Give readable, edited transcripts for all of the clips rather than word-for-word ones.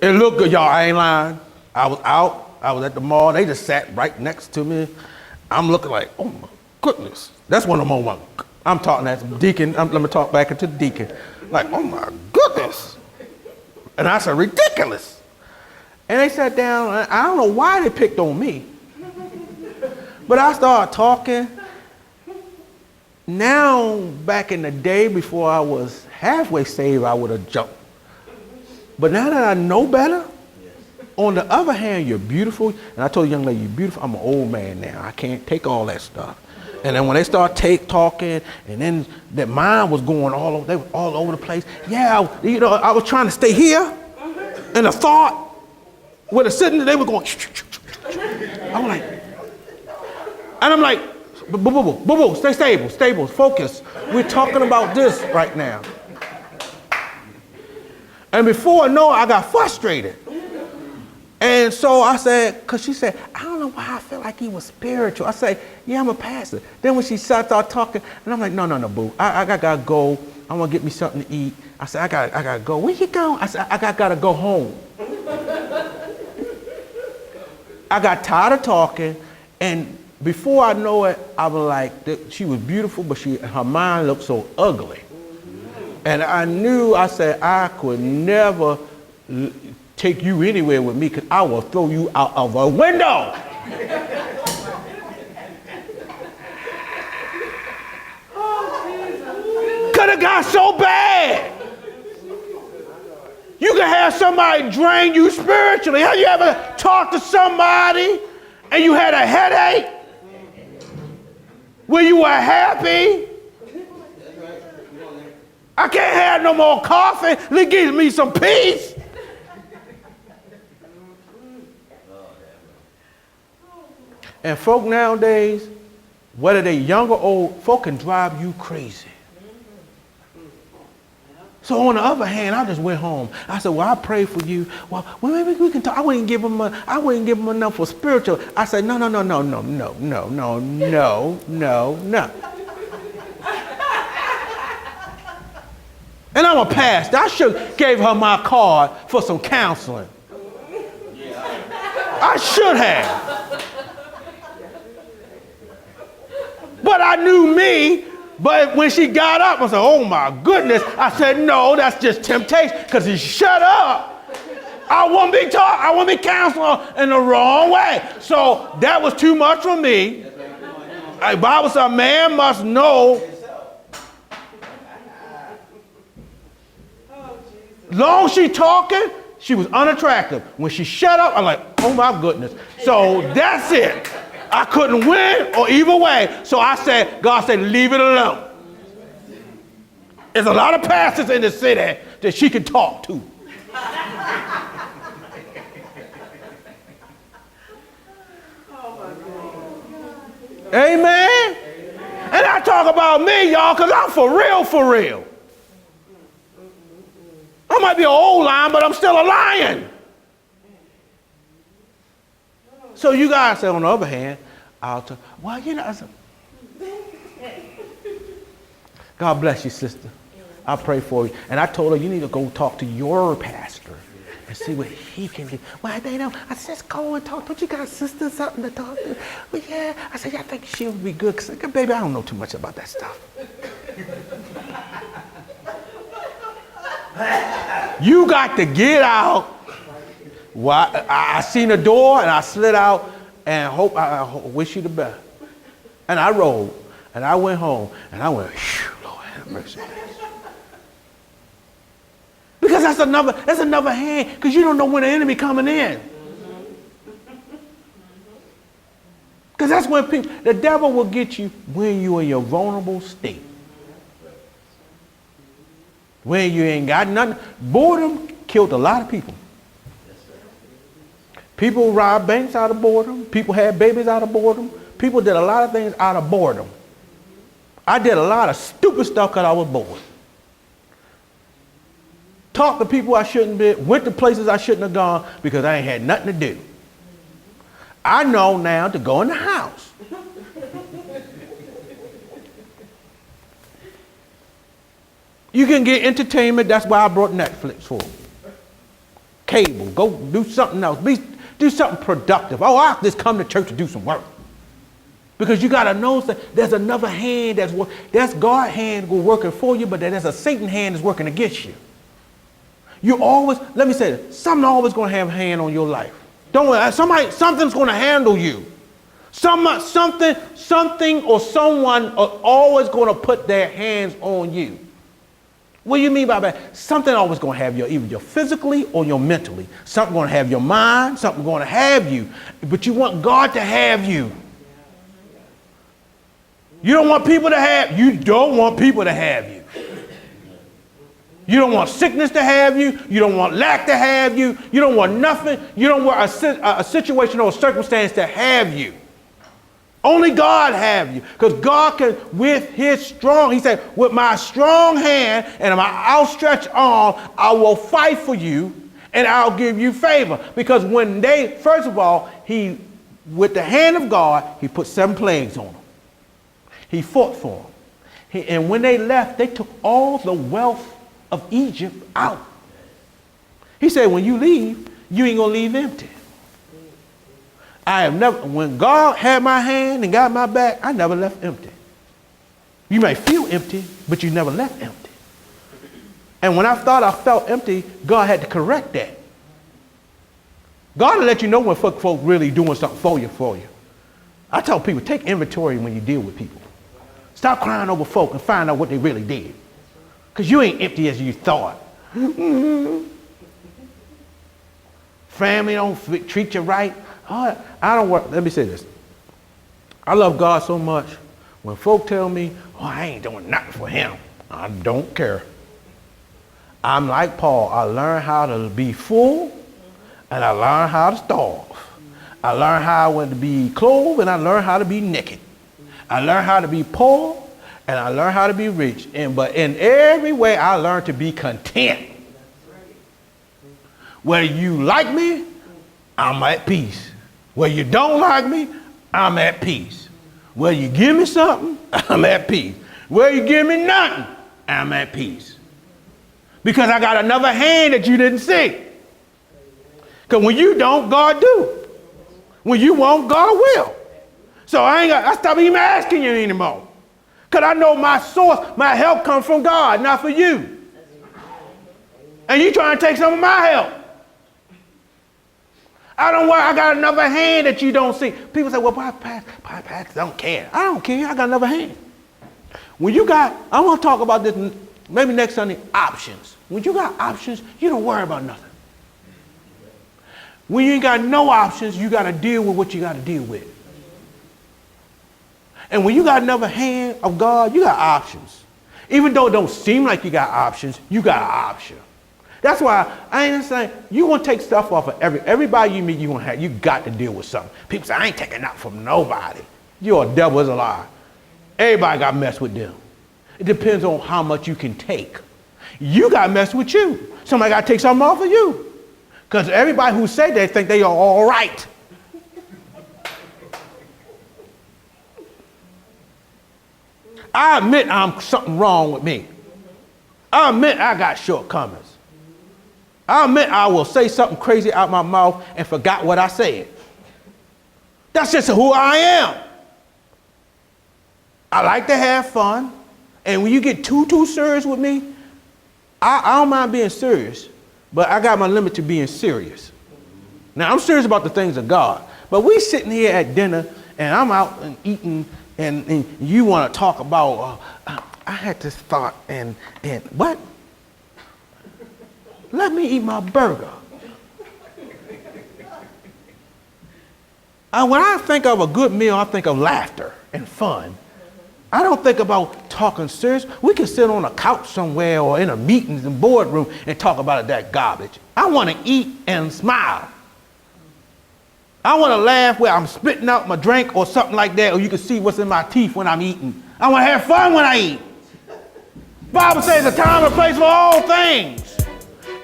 It looked good, y'all. I ain't lying. I was out. I was at the mall. They just sat right next to me. I'm looking like, oh my goodness. That's one of the moments. I'm talking as deacon. Let me talk back into the deacon. Like, oh my goodness. And I said, ridiculous. And they sat down. I don't know why they picked on me. But I started talking. Now, back in the day before I was halfway saved, I would have jumped. But now that I know better, on the other hand, you're beautiful. And I told the young lady, you're beautiful. I'm an old man now. I can't take all that stuff. And then when they start talking, and then their mind was going all over, they were all over the place. Yeah, you know, I was trying to stay here, and the thought, where they're sitting, they were going, I'm like, and I'm like, boo, stay stable, focus. We're talking about this right now. And before I know it, I got frustrated. And so I said, because she said, I don't know why I feel like he was spiritual. I said, yeah, I'm a pastor. Then when she started talking, and I'm like, no, boo. I gotta go. I'm gonna get me something to eat. I said, I gotta go. Where you going? I said, I gotta go home. I got tired of talking, and before I know it, I was like, she was beautiful, but her mind looked so ugly. And I knew, I said, I could never take you anywhere with me because I will throw you out of a window. Could have got so bad. You can have somebody drain you spiritually. Have you ever talked to somebody and you had a headache? Where you were happy? I can't have no more coffee. Let's give me some peace. And folk nowadays, whether they young or old, folk can drive you crazy. So on the other hand, I just went home. I said, well, I pray for you. Well, maybe we can talk. I wouldn't give them enough for spiritual. I said, no. And I'm a pastor. I should have gave her my card for some counseling. I should have. But I knew me. But when she got up, I said, oh my goodness. I said, no, that's just temptation. Because he shut up. I won't be taught. I won't be counseled in the wrong way. So that was too much for me. The Bible says a man must know. Long as she talking, she was unattractive. When she shut up, I'm like, oh my goodness. So that's it. I couldn't win or either way. So I said, God said, leave it alone. There's a lot of pastors in the city that she can talk to. Amen. And I talk about me, y'all, because I'm for real. I might be an old lion, but I'm still a lion. So you guys say, on the other hand, I'll talk, well, you know, I said, God bless you, sister. I pray for you. And I told her, you need to go talk to your pastor and see what he can do. Well, they don't. I said, just go and talk. Don't you got a sister or something to talk to? Well, yeah. I said, yeah, I think she would be good. Cause, baby, I don't know too much about that stuff. You got to get out. Well, I seen the door and I slid out and I wish you the best. And I rolled and I went home and I went, Lord have mercy. Because that's another hand, because you don't know when the enemy coming in. Because that's when the devil will get you when you're in your vulnerable state. When you ain't got nothing. Boredom killed a lot of people. People robbed banks out of boredom. People had babies out of boredom. People did a lot of things out of boredom. I did a lot of stupid stuff because I was bored. Talked to people I shouldn't be, went to places I shouldn't have gone because I ain't had nothing to do. I know now to go in the house. You can get entertainment. That's why I brought Netflix for. cable. Go do something else. Do something productive. Oh, I'll just come to church to do some work. Because you got to know that there's another hand that's God's hand working for you, but there's a Satan hand that's working against you. You always, let me say this, something always going to have a hand on your life. Don't worry, something's going to handle you. Something or someone are always going to put their hands on you. What do you mean by that? Something always going to have you, either your physically or your mentally. Something going to have your mind, something going to have you. But you want God to have you. You don't want people to have you. Don't want people to have you. You don't want sickness to have you. You don't want lack to have you. You don't want nothing. You don't want a situation or a circumstance to have you. Only God have you. Because God can, with his strong, he said, with my strong hand and my outstretched arm, I will fight for you and I'll give you favor. Because when they, first of all, with the hand of God, he put 7 plagues on them. He fought for them. And when they left, they took all the wealth of Egypt out. He said, when you leave, you ain't going to leave empty. I have never, when God had my hand and got my back, I never left empty. You may feel empty, but you never left empty. And when I thought I felt empty, God had to correct that. God will let you know when folk really doing something for you. I tell people, take inventory when you deal with people. Stop crying over folk and find out what they really did. Because you ain't empty as you thought. Family don't treat you right. Oh, I don't work. Let me say this. I love God so much. When folk tell me, oh, I ain't doing nothing for him, I don't care. I'm like Paul. I learned how to be full and I learned how to starve. I learned how to be clothed and I learned how to be naked. I learned how to be poor and I learned how to be rich. But in every way, I learned to be content. Whether you like me, I'm at peace. Whether you don't like me, I'm at peace. Whether you give me something, I'm at peace. Whether you give me nothing, I'm at peace. Because I got another hand that you didn't see. Because when you don't, God do. When you won't, God will. So I stop even asking you anymore. Because I know my source, my help comes from God, not for you. And you trying to take some of my help. I don't worry, I got another hand that you don't see. People say, well, Pastor, don't care. I don't care, I got another hand. When you got, I want to talk about this maybe next Sunday, options. When you got options, you don't worry about nothing. When you ain't got no options, you got to deal with what you got to deal with. And when you got another hand of God, you got options. Even though it don't seem like you got options, you got an option. That's why I ain't saying you want to take stuff off of everybody you meet. You got to deal with something. People say I ain't taking nothing from nobody. You're a devil is a lie. Everybody got messed with them. It depends on how much you can take. You got messed with you. Somebody got to take something off of you. Because everybody who say they think they are all right. I admit I'm something wrong with me. I admit I got shortcomings. I admit I will say something crazy out my mouth and forgot what I said. That's just who I am. I like to have fun. And when you get too serious with me, I don't mind being serious, but I got my limit to being serious. Now, I'm serious about the things of God, but we sitting here at dinner and I'm out and eating and you want to talk about, I had this thought and what? Let me eat my burger. When I think of a good meal, I think of laughter and fun. I don't think about talking serious. We can sit on a couch somewhere or in a meeting in the boardroom and talk about that garbage. I want to eat and smile. I want to laugh where I'm spitting out my drink or something like that, or you can see what's in my teeth when I'm eating. I want to have fun when I eat. Bible says a time and a place for all things.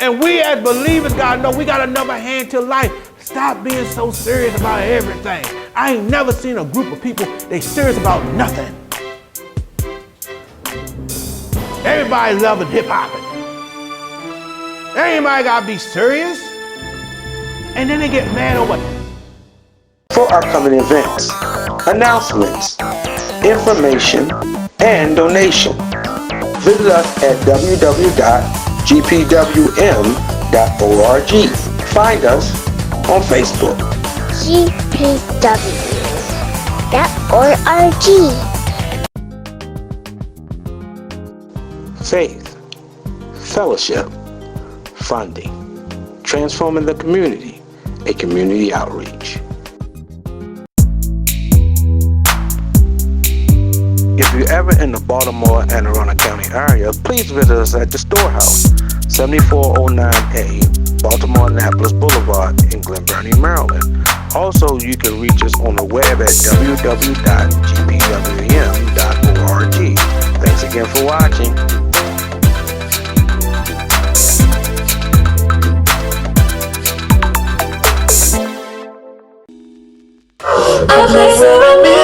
And we as believers gotta know we got another hand to life. Stop being so serious about everything. I ain't never seen a group of people, they serious about nothing. Everybody loving hip-hop. Everybody gotta be serious. And then they get mad over. For upcoming events, announcements, information, and donation, visit us at www.gpwm.org. Find us on Facebook. gpw.org. Faith, fellowship, funding, transforming the community, a community outreach. If you're ever in the Baltimore and Arundel County area, please visit us at the Storehouse, 7409A, Baltimore Annapolis Boulevard in Glen Burnie, Maryland. Also, you can reach us on the web at www.gpwm.org. Thanks again for watching. A place where I